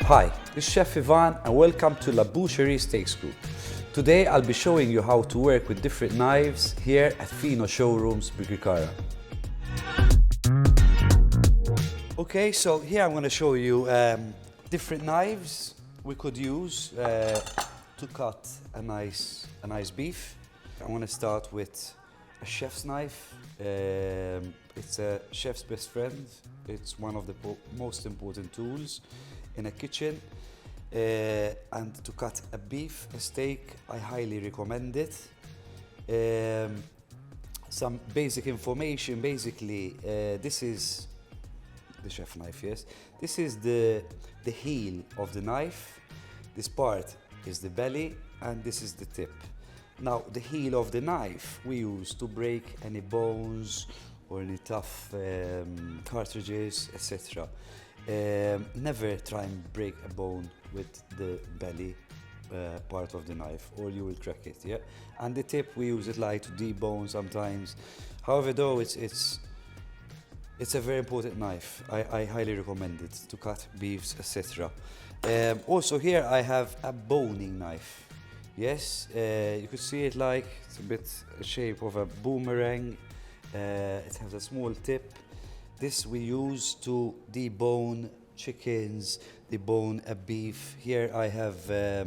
Hi, this is Chef Ivan and welcome to La Boucherie Steaks Group. Today I'll be showing you how to work with different knives here at Fino Showrooms, Boucherie. Okay, so here I'm going to show you different knives we could use to cut a nice beef. I want to start with a chef's knife. It's a chef's best friend. It's one of the most important tools in a kitchen. And to cut a beef, a steak, I highly recommend it. Some basic information, basically, this is the chef knife, yes. This is the heel of the knife. This part is the belly and this is the tip. Now, the heel of the knife we use to break any bones or any tough cartridges, etc. Never try and break a bone with the belly part of the knife or you will crack it, yeah? And the tip, we use it like to debone sometimes. However, though, it's a very important knife. I highly recommend it to cut beefs, etc. Also here I have a boning knife. Yes, you could see it like it's a bit shape of a boomerang. It has a small tip. This we use to debone chickens, debone a beef. Here I have a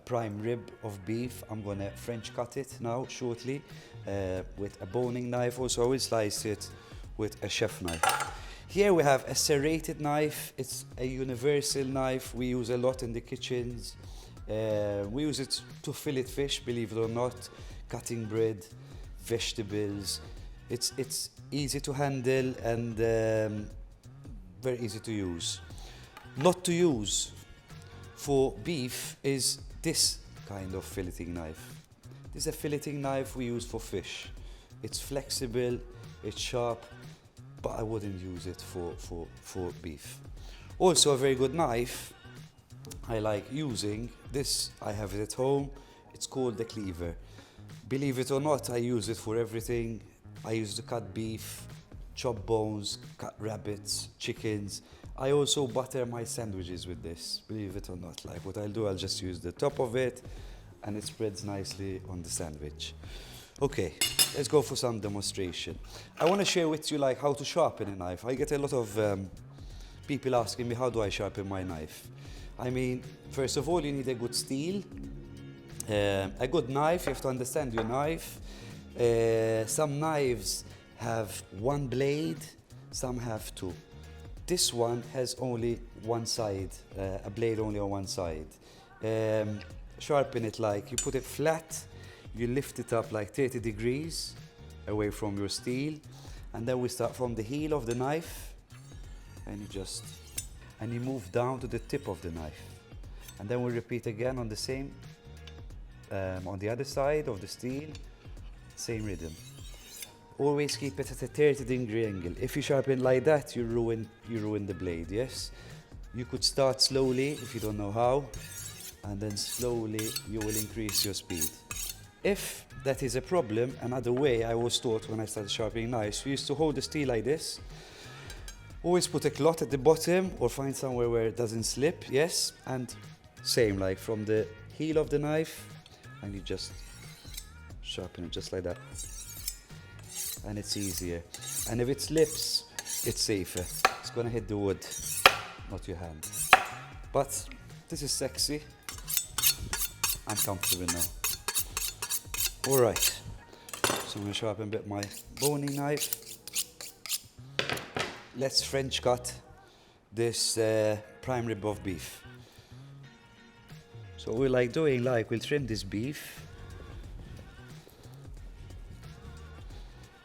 prime rib of beef. I'm gonna French cut it now shortly with a boning knife. Also I will slice it with a chef knife. Here we have a serrated knife. It's a universal knife we use a lot in the kitchens. We use it to fillet fish, believe it or not, cutting bread, vegetables. It's easy to handle and very easy to use. Not to use for beef is this kind of filleting knife. This is a filleting knife we use for fish. It's flexible, it's sharp, but I wouldn't use it for beef. Also a very good knife I like using, this I have it at home, it's called the cleaver. Believe it or not, I use it for everything. I use it to cut beef, chop bones, cut rabbits, chickens. I also butter my sandwiches with this, believe it or not. Like what I'll do, I'll just use the top of it and it spreads nicely on the sandwich. Okay, let's go for some demonstration. I want to share with you like how to sharpen a knife. I get a lot of people asking me, how do I sharpen my knife? I mean, first of all, you need a good steel, a good knife. You have to understand your knife. Some knives have one blade, some have two. This one has only one side, a blade only on one side. Sharpen it like, you put it flat, you lift it up like 30 degrees away from your steel, and then we start from the heel of the knife, and you move down to the tip of the knife. And then we repeat again on the same, on the other side of the steel, same rhythm. Always keep it at a 30-degree angle. If you sharpen like that, you ruin the blade, yes? You could start slowly if you don't know how, and then slowly you will increase your speed. If that is a problem, another way I was taught when I started sharpening knives, we used to hold the steel like this. Always put a cloth at the bottom or find somewhere where it doesn't slip, yes? And same, like from the heel of the knife, and you just sharpen it just like that. And it's easier. And if it slips, it's safer. It's gonna hit the wood, not your hand. But this is sexy. I'm comfortable now. All right, so I'm gonna sharpen a bit my boning knife. Let's French cut this prime rib of beef. So we're like doing like, we'll trim this beef.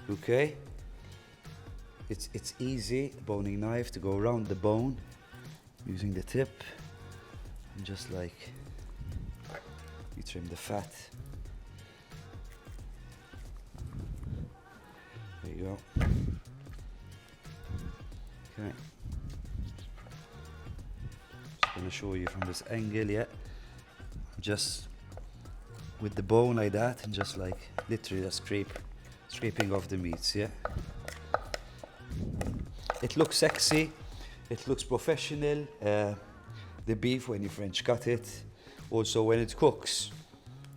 Okay, it's easy, boning knife, to go around the bone using the tip, and just like you trim the fat. There you go. Okay. Just gonna show you from this angle, yeah. Just with the bone like that, and just like literally just scraping off the meats, yeah. It looks sexy, it looks professional. the beef when you French cut it. Also when it cooks,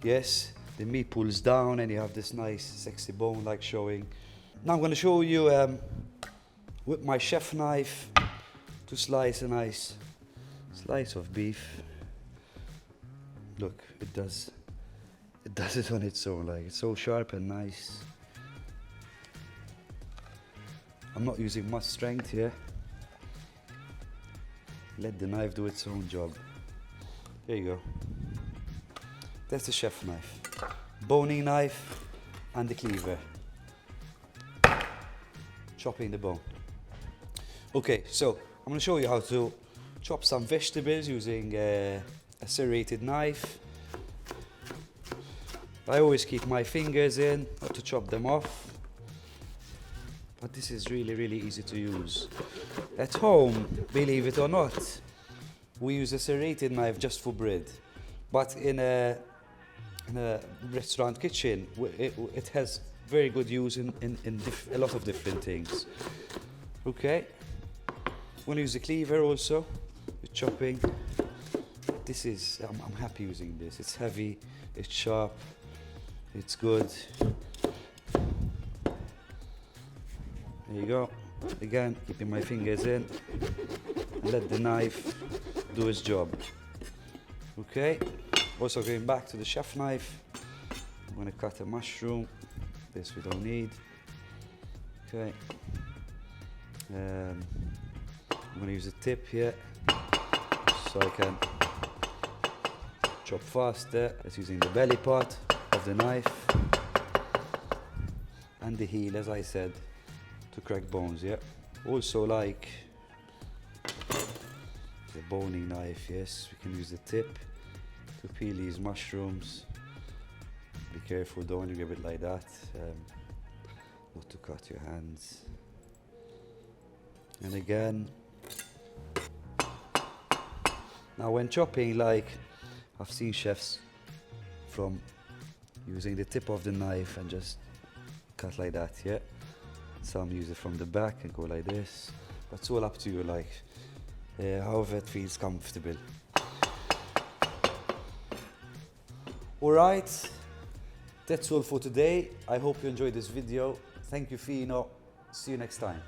yes, the meat pulls down and you have this nice sexy bone like showing. Now I'm going to show you with my chef knife to slice a nice slice of beef. Look, it does it on its own, like it's so sharp and nice. I'm not using much strength here. Let the knife do its own job. There you go. That's the chef knife. Boning knife and the cleaver. Chopping the bone. Okay, so I'm going to show you how to chop some vegetables using a serrated knife. I always keep my fingers in, not to chop them off. But this is really, really easy to use. At home, believe it or not, we use a serrated knife just for bread. But in a restaurant kitchen, it has very good use in a lot of different things. Okay, I'm going to use a cleaver also with chopping. This is, I'm happy using this. It's heavy, it's sharp, it's good. There you go. Again, keeping my fingers in. And let the knife do its job. Okay. Also going back to the chef knife. I'm going to cut a mushroom. This we don't need. Okay. I'm going to use a tip here so I can chop faster. It's using the belly part of the knife and the heel, as I said, to crack bones. Yeah. Also, like the boning knife, yes, we can use the tip to peel these mushrooms. Be careful, don't want to grab it like that, not to cut your hands. And again, now when chopping, like I've seen chefs from using the tip of the knife and just cut like that, yeah. Some use it from the back and go like this, but it's all up to you, like however it feels comfortable. Alright, that's all for today. I hope you enjoyed this video. Thank you, Fino. See you next time.